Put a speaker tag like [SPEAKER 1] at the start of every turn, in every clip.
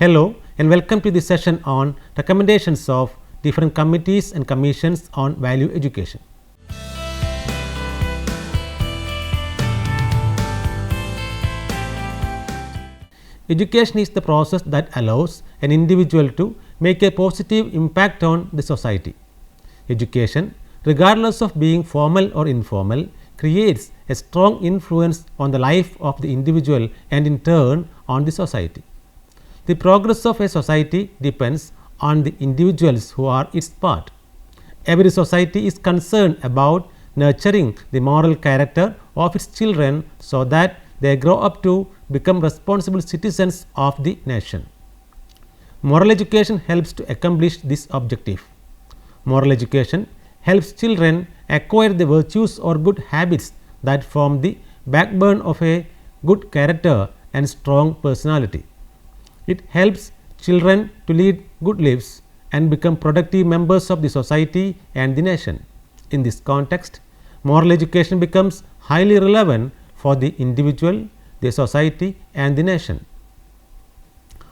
[SPEAKER 1] Hello and welcome to this session on recommendations of different committees and commissions on value education. Education is the process that allows an individual to make a positive impact on the society. Education, regardless of being formal or informal, creates a strong influence on the life of the individual and in turn on the society. The progress of a society depends on the individuals who are its part. Every society is concerned about nurturing the moral character of its children so that they grow up to become responsible citizens of the nation. Moral education helps to accomplish this objective. Moral education helps children acquire the virtues or good habits that form the backbone of a good character and strong personality. It helps children to lead good lives and become productive members of the society and the nation. In this context, moral education becomes highly relevant for the individual, the society and the nation.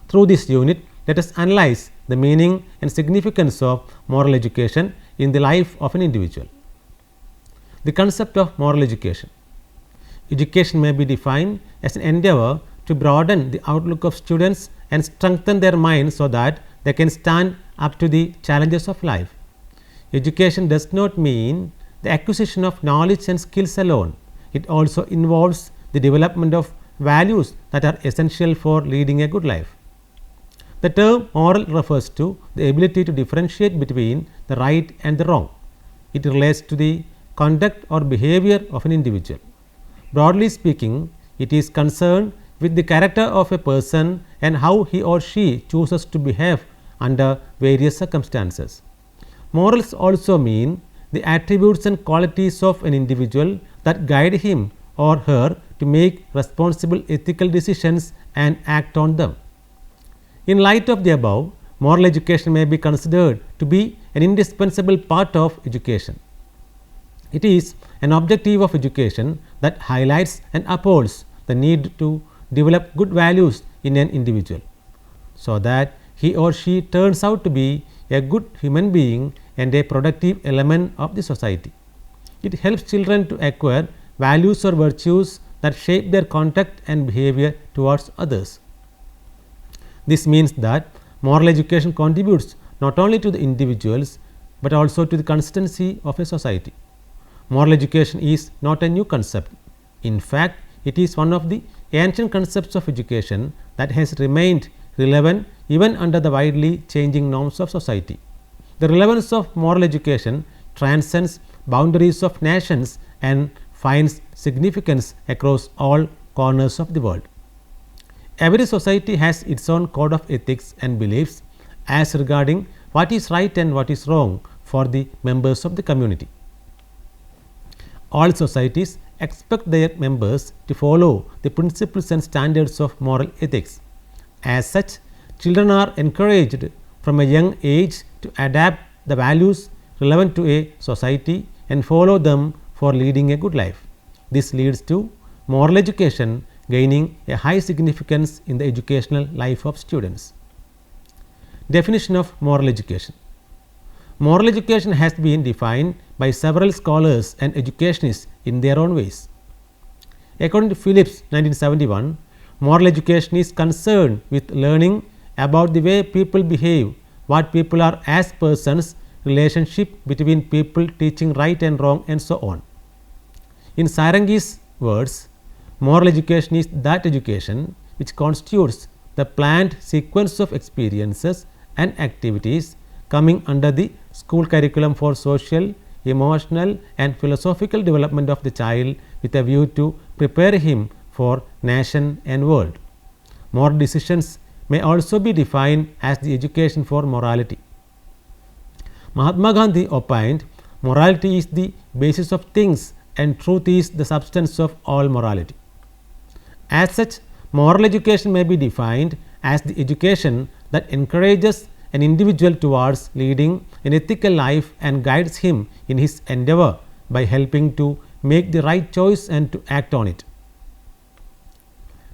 [SPEAKER 1] Through this unit, let us analyze the meaning and significance of moral education in the life of an individual. The concept of moral education. Education may be defined as an endeavor to broaden the outlook of students and strengthen their minds so that they can stand up to the challenges of life. Education does not mean the acquisition of knowledge and skills alone. It also involves the development of values that are essential for leading a good life. The term moral refers to the ability to differentiate between the right and the wrong. It relates to the conduct or behavior of an individual. Broadly speaking, it is concerned with the character of a person and how he or she chooses to behave under various circumstances. Morals also mean the attributes and qualities of an individual that guide him or her to make responsible ethical decisions and act on them. In light of the above, moral education may be considered to be an indispensable part of education. It is an objective of education that highlights and upholds the need to develop good values in an individual, so that he or she turns out to be a good human being and a productive element of the society. It helps children to acquire values or virtues that shape their conduct and behavior towards others. This means that moral education contributes not only to the individuals but also to the consistency of a society. Moral education is not a new concept. In fact, it is one of the ancient concepts of education that has remained relevant even under the widely changing norms of society. The relevance of moral education transcends boundaries of nations and finds significance across all corners of the world. Every society has its own code of ethics and beliefs as regarding what is right and what is wrong for the members of the community. All societies expect their members to follow the principles and standards of moral ethics. As such, children are encouraged from a young age to adapt the values relevant to a society and follow them for leading a good life. This leads to moral education gaining a high significance in the educational life of students. Definition of moral education. Moral education has been defined by several scholars and educationists in their own ways. According to Phillips 1971, moral education is concerned with learning about the way people behave, what people are as persons, relationship between people, teaching right and wrong and so on. In Sairangi's words, moral education is that education which constitutes the planned sequence of experiences and activities coming under the school curriculum for social, emotional and philosophical development of the child with a view to prepare him for nation and world. Moral decisions may also be defined as the education for morality. Mahatma Gandhi opined, morality is the basis of things and truth is the substance of all morality. As such, moral education may be defined as the education that encourages an individual towards leading an ethical life and guides him in his endeavor by helping to make the right choice and to act on it.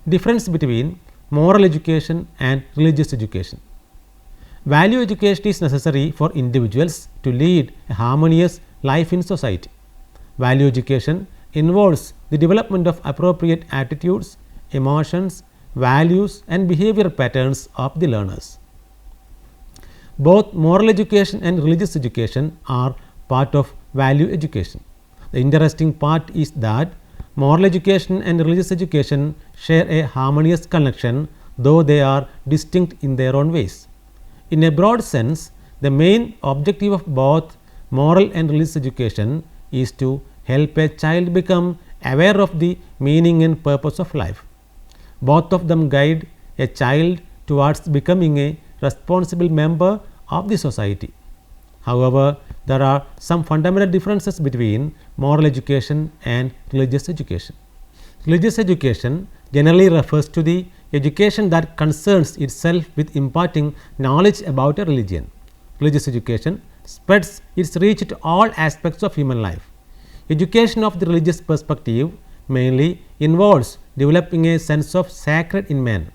[SPEAKER 1] Difference between moral education and religious education. Value education is necessary for individuals to lead a harmonious life in society. Value education involves the development of appropriate attitudes, emotions, values and behavior patterns of the learners. Both moral education and religious education are part of value education. The interesting part is that moral education and religious education share a harmonious connection, though they are distinct in their own ways. In a broad sense, the main objective of both moral and religious education is to help a child become aware of the meaning and purpose of life. Both of them guide a child towards becoming a responsible member of the society. However, there are some fundamental differences between moral education and religious education. Religious education generally refers to the education that concerns itself with imparting knowledge about a religion. Religious education spreads its reach to all aspects of human life. Education of the religious perspective mainly involves developing a sense of sacred in man.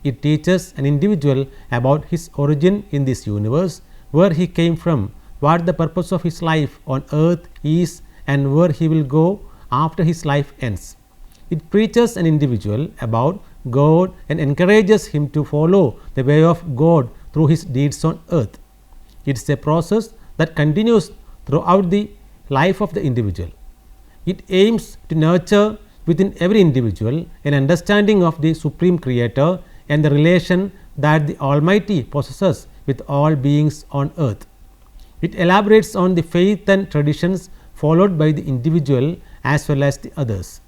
[SPEAKER 1] It teaches an individual about his origin in this universe, where he came from, what the purpose of his life on earth is, and where he will go after his life ends. It preaches an individual about God and encourages him to follow the way of God through his deeds on earth. It is a process that continues throughout the life of the individual. It aims to nurture within every individual an understanding of the Supreme Creator and the relation that the Almighty possesses with all beings on earth. It elaborates on the faith and traditions followed by the individual as well as the others.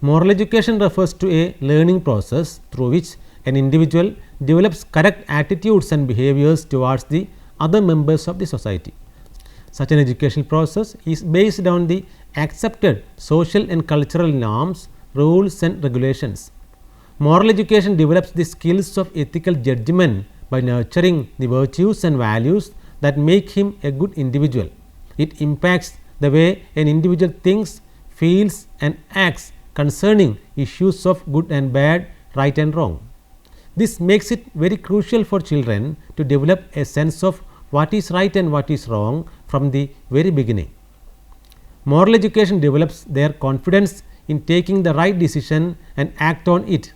[SPEAKER 1] Moral education refers to a learning process through which an individual develops correct attitudes and behaviors towards the other members of the society. Such an educational process is based on the accepted social and cultural norms, rules and regulations. Moral education develops the skills of ethical judgment by nurturing the virtues and values that make him a good individual. It impacts the way an individual thinks, feels and acts concerning issues of good and bad, right and wrong. This makes it very crucial for children to develop a sense of what is right and what is wrong from the very beginning. Moral education develops their confidence in taking the right decision and act on it.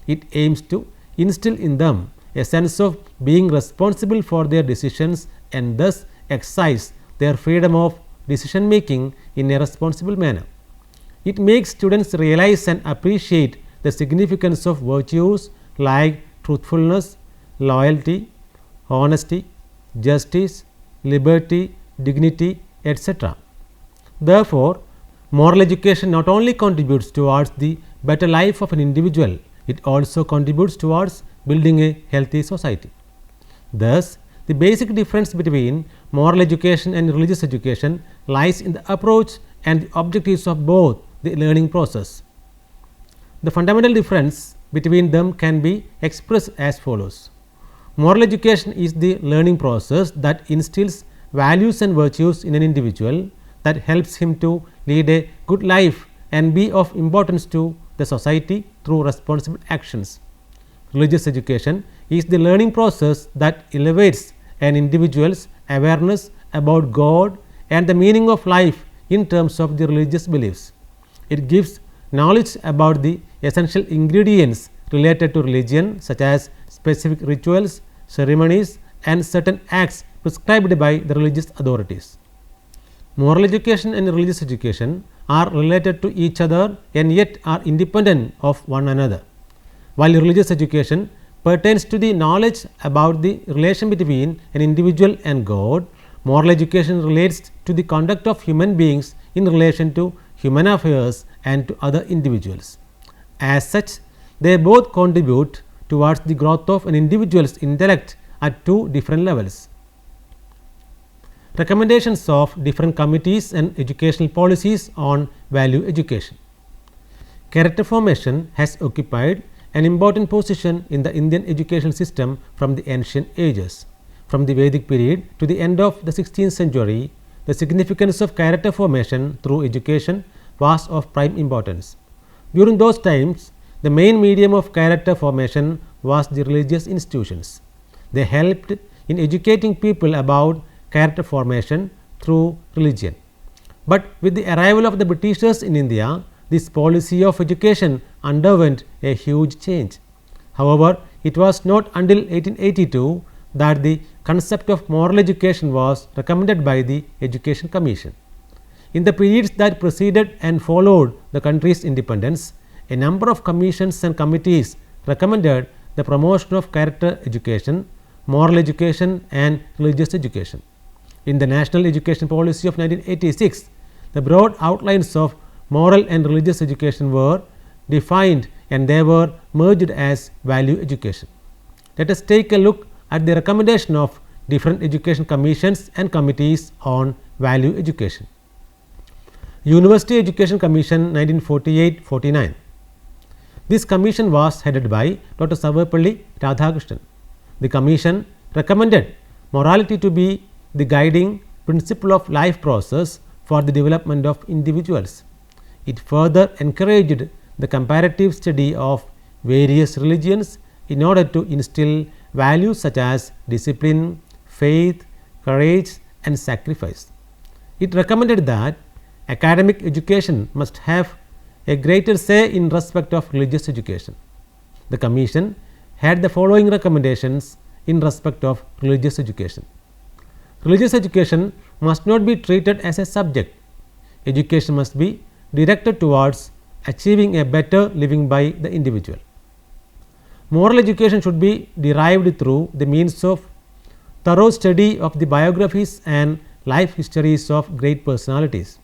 [SPEAKER 1] It aims to instill in them a sense of being responsible for their decisions and thus exercise their freedom of decision making in a responsible manner. It makes students realize and appreciate the significance of virtues like truthfulness, loyalty, honesty, justice, liberty, dignity, etc. Therefore, moral education not only contributes towards the better life of an individual, it also contributes towards building a healthy society. Thus, the basic difference between moral education and religious education lies in the approach and the objectives of both the learning process. The fundamental difference between them can be expressed as follows. Moral education is the learning process that instills values and virtues in an individual that helps him to lead a good life and be of importance to the society through responsible actions. Religious education is the learning process that elevates an individual's awareness about God and the meaning of life in terms of the religious beliefs. It gives knowledge about the essential ingredients related to religion, such as specific rituals, ceremonies and certain acts prescribed by the religious authorities. Moral education and religious education are related to each other and yet are independent of one another. While religious education pertains to the knowledge about the relation between an individual and God, moral education relates to the conduct of human beings in relation to human affairs and to other individuals. As such, they both contribute towards the growth of an individual's intellect at two different levels. Recommendations of different committees and educational policies on value education. Character formation has occupied an important position in the Indian educational system from the ancient ages. From the Vedic period to the end of the 16th century, the significance of character formation through education was of prime importance. During those times, the main medium of character formation was the religious institutions. They helped in educating people about character formation through religion. But with the arrival of the Britishers in India, this policy of education underwent a huge change. However, it was not until 1882 that the concept of moral education was recommended by the Education Commission. In the periods that preceded and followed the country's independence, a number of commissions and committees recommended the promotion of character education, moral education and religious education. In the National Education Policy of 1986, the broad outlines of moral and religious education were defined and they were merged as value education. Let us take a look at the recommendation of different education commissions and committees on value education. University Education Commission 1948-49. This commission was headed by Dr. Sarvepalli Radhakrishnan. The commission recommended morality to be the guiding principle of life process for the development of individuals. It further encouraged the comparative study of various religions in order to instill values such as discipline, faith, courage and sacrifice. It recommended that academic education must have a greater say in respect of religious education. The commission had the following recommendations in respect of religious education. Religious education must not be treated as a subject. Education must be directed towards achieving a better living by the individual. Moral education should be derived through the means of thorough study of the biographies and life histories of great personalities.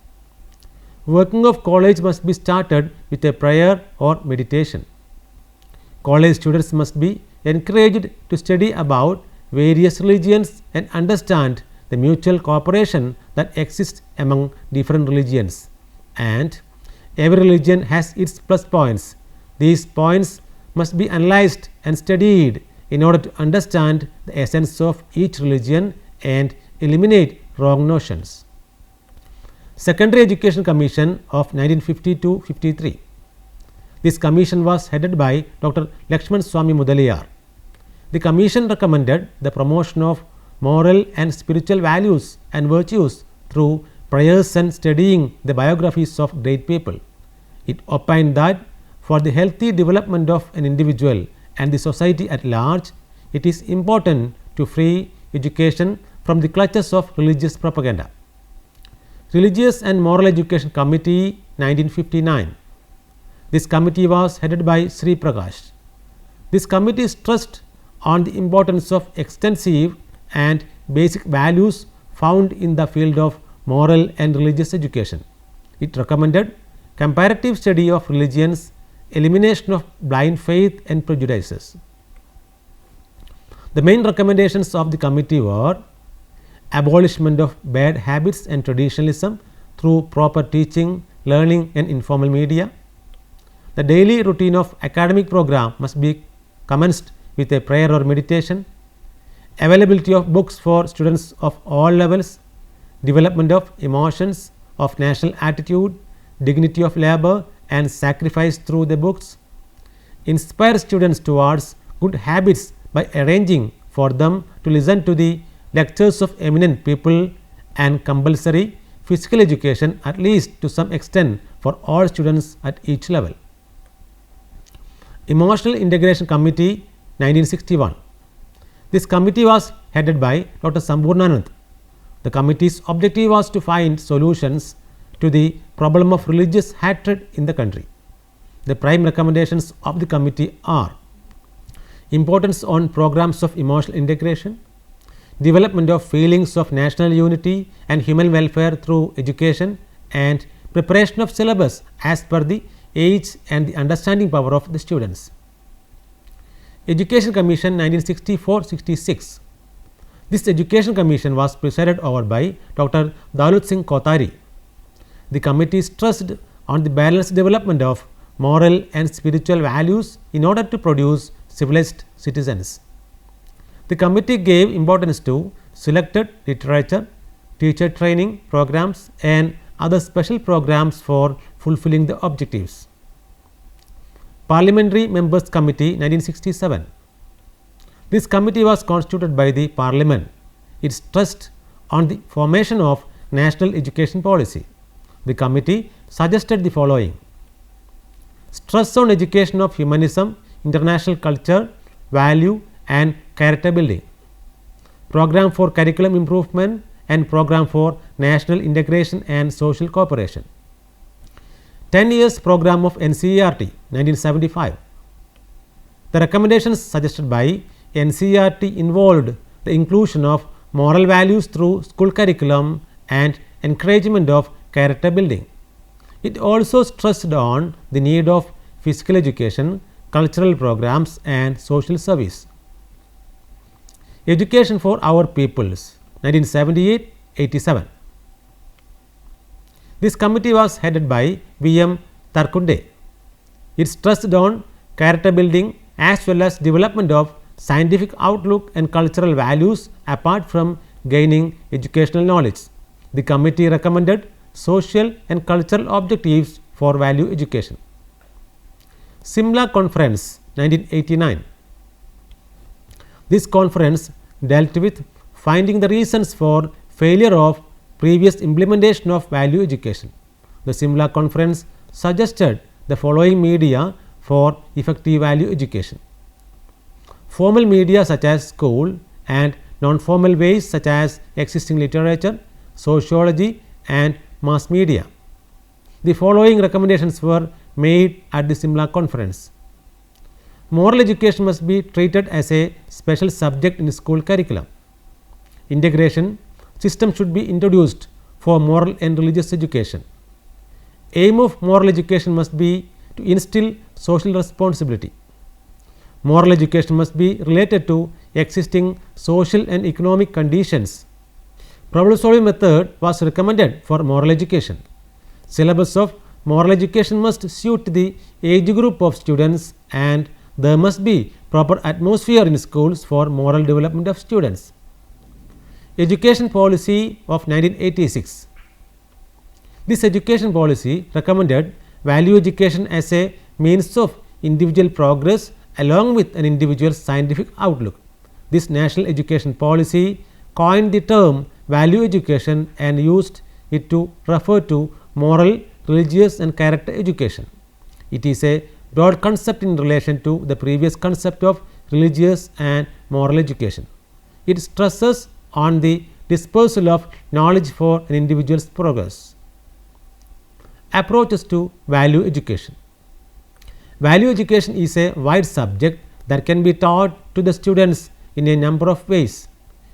[SPEAKER 1] Working of college must be started with a prayer or meditation. College students must be encouraged to study about various religions and understand the mutual cooperation that exists among different religions, and every religion has its plus points. These points must be analyzed and studied in order to understand the essence of each religion and eliminate wrong notions. Secondary Education Commission of 1950-53. This commission was headed by Dr. Lakshman Swami Mudaliar. The commission recommended the promotion of moral and spiritual values and virtues through prayers and studying the biographies of great people. It opined that for the healthy development of an individual and the society at large, it is important to free education from the clutches of religious propaganda. Religious and Moral Education Committee 1959. This committee was headed by Sri Prakash. This committee stressed on the importance of extensive and basic values found in the field of moral and religious education. It recommended comparative study of religions, elimination of blind faith and prejudices. The main recommendations of the committee were abolishment of bad habits and traditionalism through proper teaching, learning and informal media. The daily routine of academic program must be commenced with a prayer or meditation. Availability of books for students of all levels. Development of emotions of national attitude, dignity of labor and sacrifice through the books. Inspire students towards good habits by arranging for them to listen to the lectures of eminent people, and compulsory physical education at least to some extent for all students at each level. Emotional Integration Committee 1961. This committee was headed by Dr. Sampurnanand. The committee's objective was to find solutions to the problem of religious hatred in the country. The prime recommendations of the committee are importance on programs of emotional integration, development of feelings of national unity and human welfare through education, and preparation of syllabus as per the age and the understanding power of the students. Education Commission 1964-66. This Education Commission was presided over by Dr. Dalut Singh Kotari. The committee stressed on the balanced development of moral and spiritual values in order to produce civilized citizens. The committee gave importance to selected literature, teacher training programs and other special programs for fulfilling the objectives. Parliamentary Members Committee 1967. This committee was constituted by the Parliament. It stressed on the formation of national education policy. The committee suggested the following: stress on education of humanism, international culture, value and character building, program for curriculum improvement and program for national integration and social cooperation, 10 years program of NCERT 1975. The recommendations suggested by NCERT involved the inclusion of moral values through school curriculum and encouragement of character building. It also stressed on the need of physical education, cultural programs and social service. Education for our peoples 1978-87. This committee was headed by V.M. Tarkunde. It stressed on character building as well as development of scientific outlook and cultural values apart from gaining educational knowledge. The committee recommended social and cultural objectives for value education. Simla Conference 1989. This conference dealt with finding the reasons for failure of previous implementation of value education. The Simla Conference suggested the following media for effective value education: formal media such as school and non-formal ways such as existing literature, sociology and mass media. The following recommendations were made at the Simla Conference: moral education must be treated as a special subject in school curriculum. Integration system should be introduced for moral and religious education. Aim of moral education must be to instill social responsibility. Moral education must be related to existing social and economic conditions. Problem solving method was recommended for moral education. Syllabus of moral education must suit the age group of students and there must be proper atmosphere in schools for moral development of students. Education policy of 1986. This education policy recommended value education as a means of individual progress along with an individual's scientific outlook. This national education policy coined the term value education and used it to refer to moral, religious and character education. It is a broad concept in relation to the previous concept of religious and moral education. It stresses on the dispersal of knowledge for an individual's progress. Approaches to value education. Value education is a wide subject that can be taught to the students in a number of ways.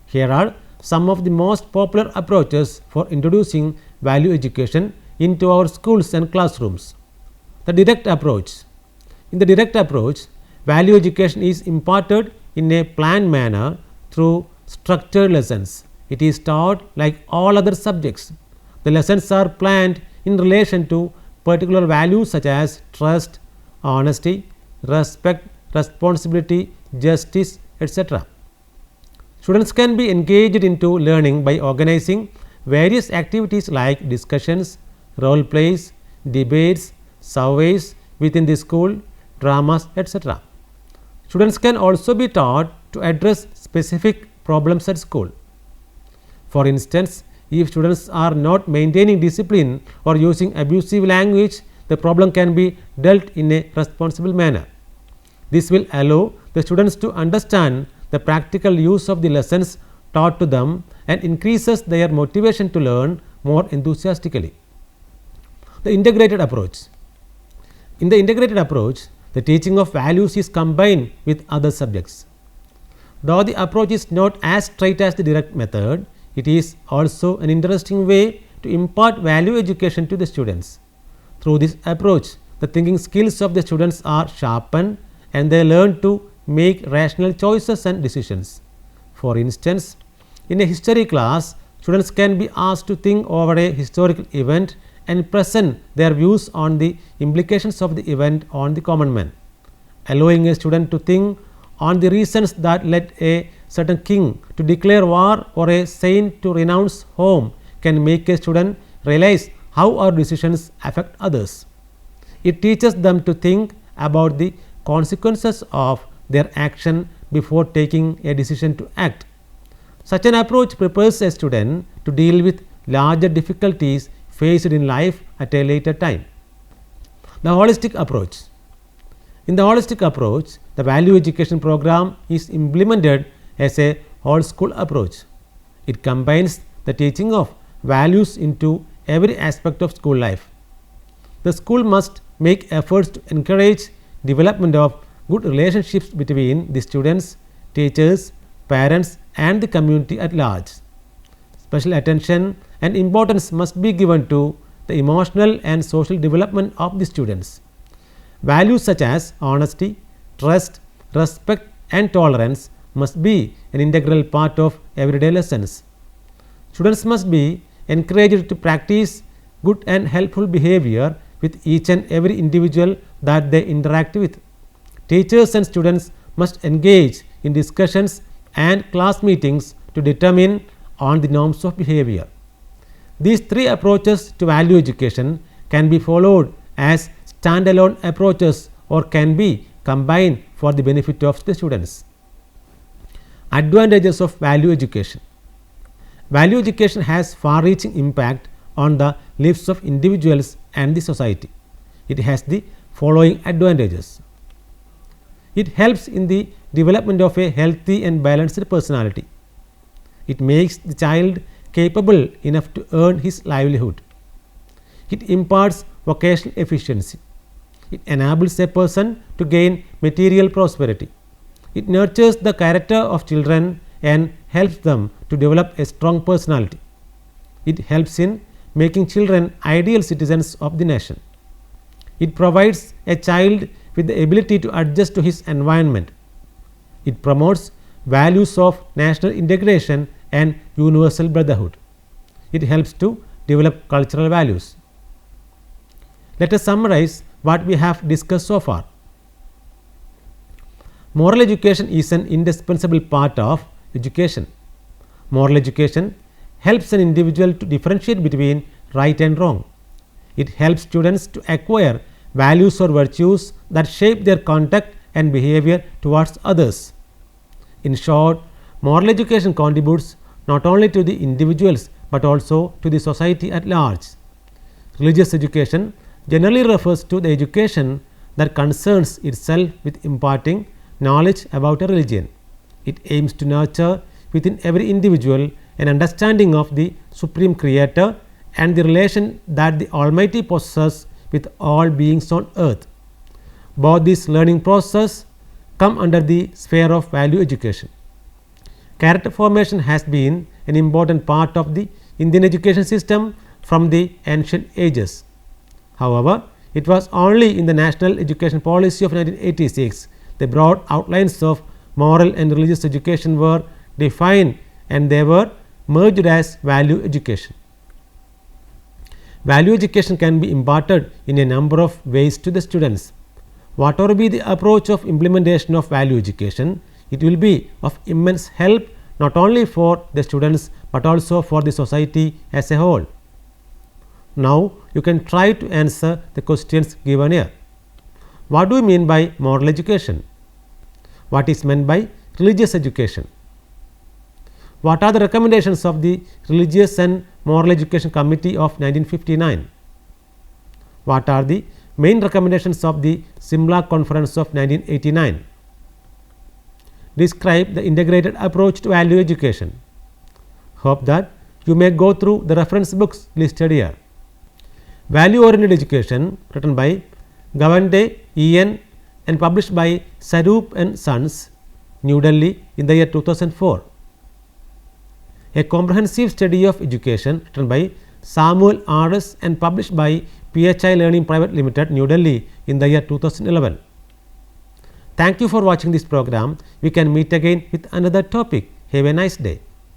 [SPEAKER 1] Here are some of the most popular approaches for introducing value education into our schools and classrooms. The direct approach. In the direct approach, value education is imparted in a planned manner through structured lessons. It is taught like all other subjects. The lessons are planned in relation to particular values such as trust, honesty, respect, responsibility, justice, etc. Students can be engaged into learning by organizing various activities like discussions, role plays, debates, surveys within the school, dramas, etc. Students can also be taught to address specific problems at school. For instance, if students are not maintaining discipline or using abusive language, the problem can be dealt in a responsible manner. This will allow the students to understand the practical use of the lessons taught to them and increases their motivation to learn more enthusiastically. The integrated approach. In the integrated approach, the teaching of values is combined with other subjects. Though the approach is not as straight as the direct method, it is also an interesting way to impart value education to the students. Through this approach, the thinking skills of the students are sharpened and they learn to make rational choices and decisions. For instance, in a history class, students can be asked to think over a historical event and present their views on the implications of the event on the common man. Allowing a student to think on the reasons that led a certain king to declare war or a saint to renounce home can make a student realize how our decisions affect others. It teaches them to think about the consequences of their action before taking a decision to act. Such an approach prepares a student to deal with larger difficulties faced in life at a later time. The holistic approach. In the holistic approach, the value education program is implemented as a whole school approach. It combines the teaching of values into every aspect of school life. The school must make efforts to encourage development of good relationships between the students, teachers, parents and the community at large. Special attention and importance must be given to the emotional and social development of the students. Values such as honesty, trust, respect and tolerance must be an integral part of everyday lessons. Students must be encouraged to practice good and helpful behavior with each and every individual that they interact with. Teachers and students must engage in discussions and class meetings to determine on the norms of behavior. These three approaches to value education can be followed as standalone approaches or can be combined for the benefit of the students. Advantages of value education. Value education has far-reaching impact on the lives of individuals and the society. It has the following advantages. It helps in the development of a healthy and balanced personality. It makes the child capable enough to earn his livelihood. It imparts vocational efficiency. It enables a person to gain material prosperity. It nurtures the character of children and helps them to develop a strong personality. It helps in making children ideal citizens of the nation. It provides a child with the ability to adjust to his environment. It promotes values of national integration and universal brotherhood. It helps to develop cultural values. Let us summarize what we have discussed so far. Moral education is an indispensable part of education. Moral education helps an individual to differentiate between right and wrong. It helps students to acquire values or virtues that shape their conduct and behavior towards others. In short, moral education contributes not only to the individuals but also to the society at large. Religious education generally refers to the education that concerns itself with imparting knowledge about a religion. It aims to nurture within every individual an understanding of the Supreme Creator and the relation that the Almighty possesses with all beings on earth. Both these learning processes come under the sphere of value education. Character formation has been an important part of the Indian education system from the ancient ages. However, it was only in the National Education Policy of 1986 the broad outlines of moral and religious education were defined and they were merged as value education. Value education can be imparted in a number of ways to the students. Whatever be the approach of implementation of value education, it will be of immense help not only for the students but also for the society as a whole. Now, you can try to answer the questions given here. What do we mean by moral education? What is meant by religious education? What are the recommendations of the Religious and Moral Education Committee of 1959? What are the main recommendations of the Simla Conference of 1989? Describe the integrated approach to value education. Hope that you may go through the reference books listed here. Value Oriented Education, written by Gavande, E.N. and published by Saroop and Sons, New Delhi in the year 2004. A comprehensive study of education, written by Samuel R.S. and published by PHI Learning Private Limited, New Delhi in the year 2011. Thank you for watching this program. We can meet again with another topic. Have a nice day.